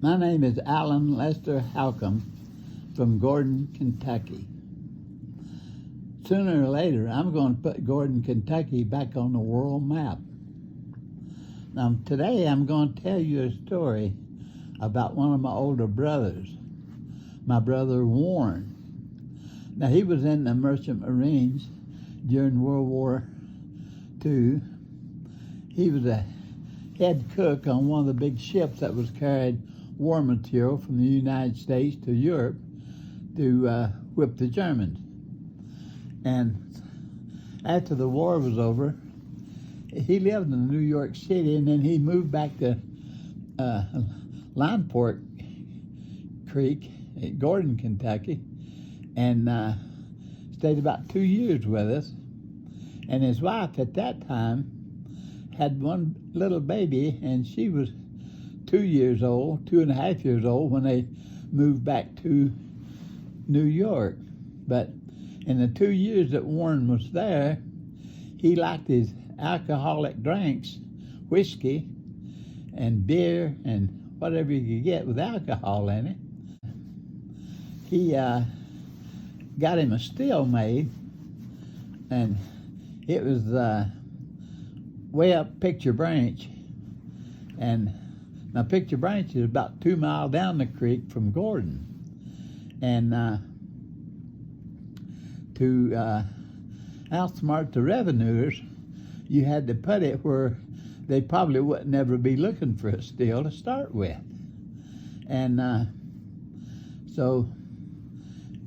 My name is Alan Lester Halcomb from Gordon, Kentucky. Sooner or later, I'm going to put Gordon, Kentucky back on the world map. Now, today I'm going to tell you a story about one of my older brothers, my brother Warren. Now, he was in the Merchant Marines during World War II. He was a head cook on one of the big ships that was carried war material from the United States to Europe to whip the Germans. And after the war was over, he lived in New York City, and then he moved back to Linefork Creek at Gordon, Kentucky, and stayed about 2 years with us. And his wife at that time had one little baby, and she was 2 years old, 2.5 years old, when they moved back to New York. But in the 2 years that Warren was there, he liked his alcoholic drinks, whiskey and beer and whatever you could get with alcohol in it. He got him a still made, and it was way up Picture Branch. And now Picture Branch is about 2 miles down the creek from Gordon. And to outsmart the revenuers, you had to put it where they probably wouldn't ever be looking for a still to start with. And so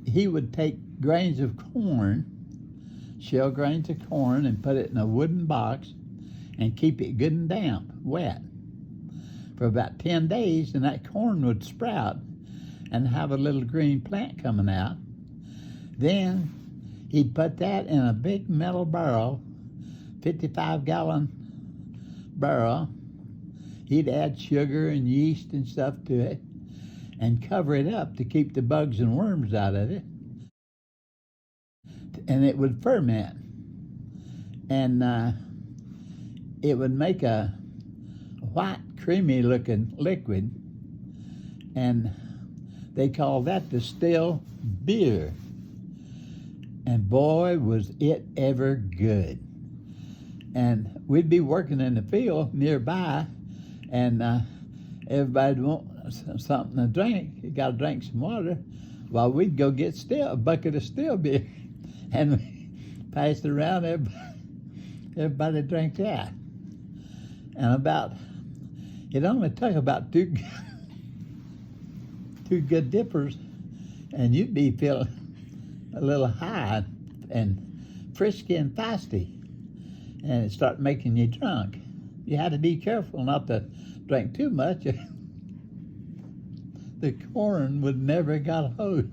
he would take grains of corn, shell grains of corn, and put it in a wooden box and keep it good and damp, wet, for about 10 days, and that corn would sprout and have a little green plant coming out. Then he'd put that in a big metal barrel, 55-gallon barrel. He'd add sugar and yeast and stuff to it and cover it up to keep the bugs and worms out of it. And it would ferment. And it would make a white, creamy-looking liquid. And they called that distilled beer. And boy, was it ever good. And we'd be working in the field nearby, and everybody'd want something to drink. You got to drink some water. Well, we'd go get a bucket of still beer, and we passed it around. Everybody drank that. And it only took about two good dippers, and you'd be feeling a little high and frisky and feisty, and it started making you drunk. You had to be careful not to drink too much. The corn would never got a hold.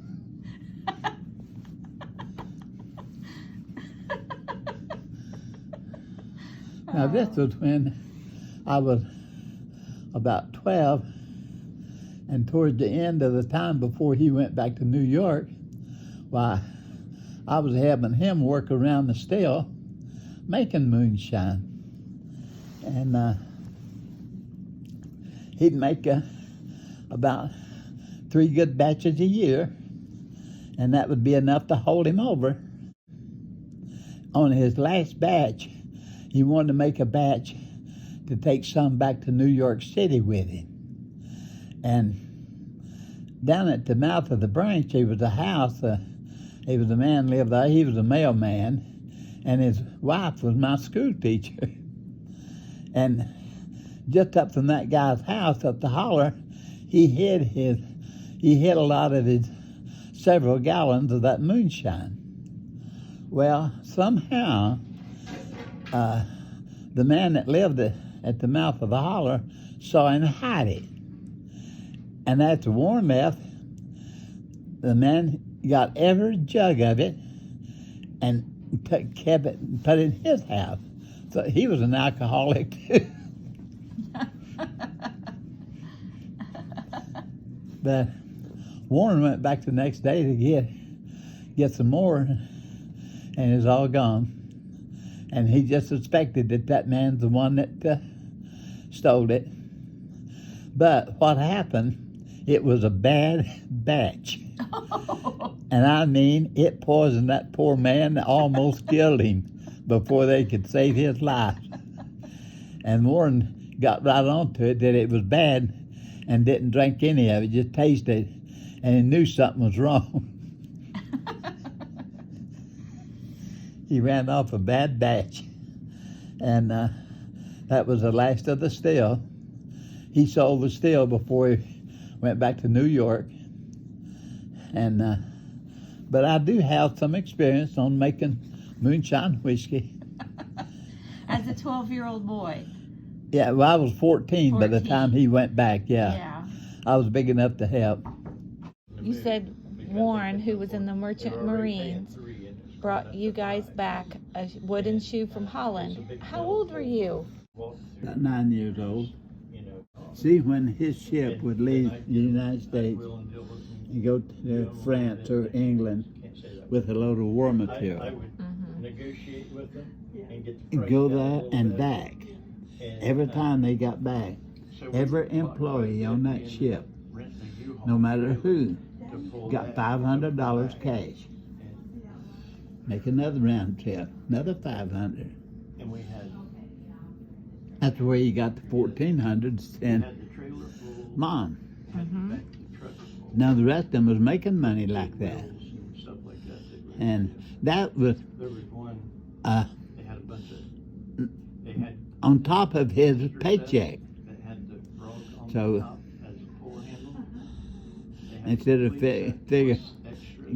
Now, this was when I was about 12, and towards the end of the time before he went back to New York, why, I was having him work around the still making moonshine. And he'd make about 3 good batches a year, and that would be enough to hold him over. On his last batch, he wanted to make a batch to take some back to New York City with him. And down at the mouth of the branch, there was a house. There was a man lived there. He was a mailman, and his wife was my school teacher. And just up from that guy's house up the holler, he hid a lot of his several gallons of that moonshine. Well, somehow the man that lived at the mouth of the holler saw him hide it. And after Warren left, the man got every jug of it and kept it and put it in his house. So he was an alcoholic too. But Warren went back the next day to get some more, and it was all gone. And he just suspected that man's the one that stole it. But what happened It was a bad batch. And I mean, it poisoned that poor man, almost killed him before they could save his life. And Warren got right onto it that it was bad and didn't drink any of it, just tasted it, and he knew something was wrong. He ran off a bad batch, and that was the last of the still. He sold the still before he went back to New York. And but I do have some experience on making moonshine whiskey. As a 12-year-old boy. Yeah, well, I was 14 by the time he went back, Yeah. I was big enough to help. You said Warren, who was in the Merchant Marines, brought you guys back a wooden shoe from Holland. How old were you? About 9 years old. See, when his ship would leave the United States and go to France or England with a load of war material, and go there and back. Every time they got back, every employee on that ship, no matter who, got $500 cash. Make another round trip, another $500. That's where you got the $1,400 and Mom. Now the rest of them was making money like that. And that was on top of his paycheck. So instead of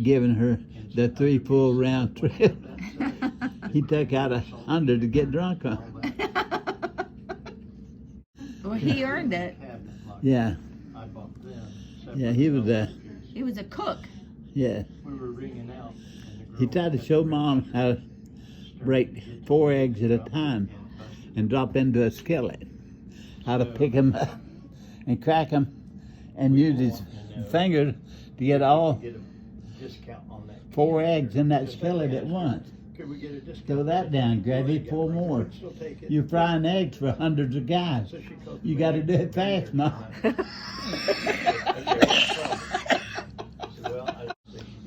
giving her the 3 full round trip, he took out 100 to get drunk on. Well, he earned it. Yeah. Yeah, he was He was a cook. Yeah. He tried to show Mom how to break 4 eggs at a time and drop into a skillet. How to pick them up and crack them and use his fingers to get all 4 eggs in that skillet at once. Throw that down, Gravy, 4 more. You're frying eggs for hundreds of guys. You got to do it fast, Mom.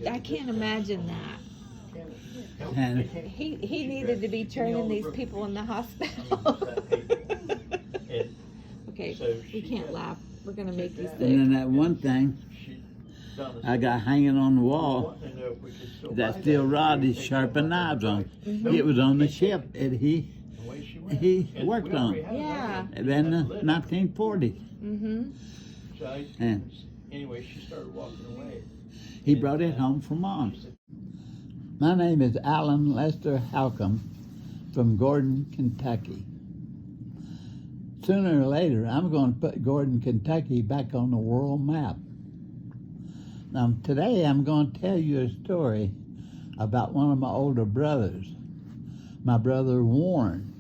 I can't imagine that. And He needed to be turning these people in the hospital. Okay, we can't laugh. We're going to make these and sick. then that one thing I got hanging on the wall, that steel rod he sharpened knives on. It was on the ship that he worked on. Yeah. In the 1940s. And Anyway, she started walking away. he brought it home for Mom. My name is Alan Lester Halcomb from Gordon, Kentucky. Sooner or later, I'm going to put Gordon, Kentucky back on the world map. Now, today I'm going to tell you a story about one of my older brothers, my brother Warren.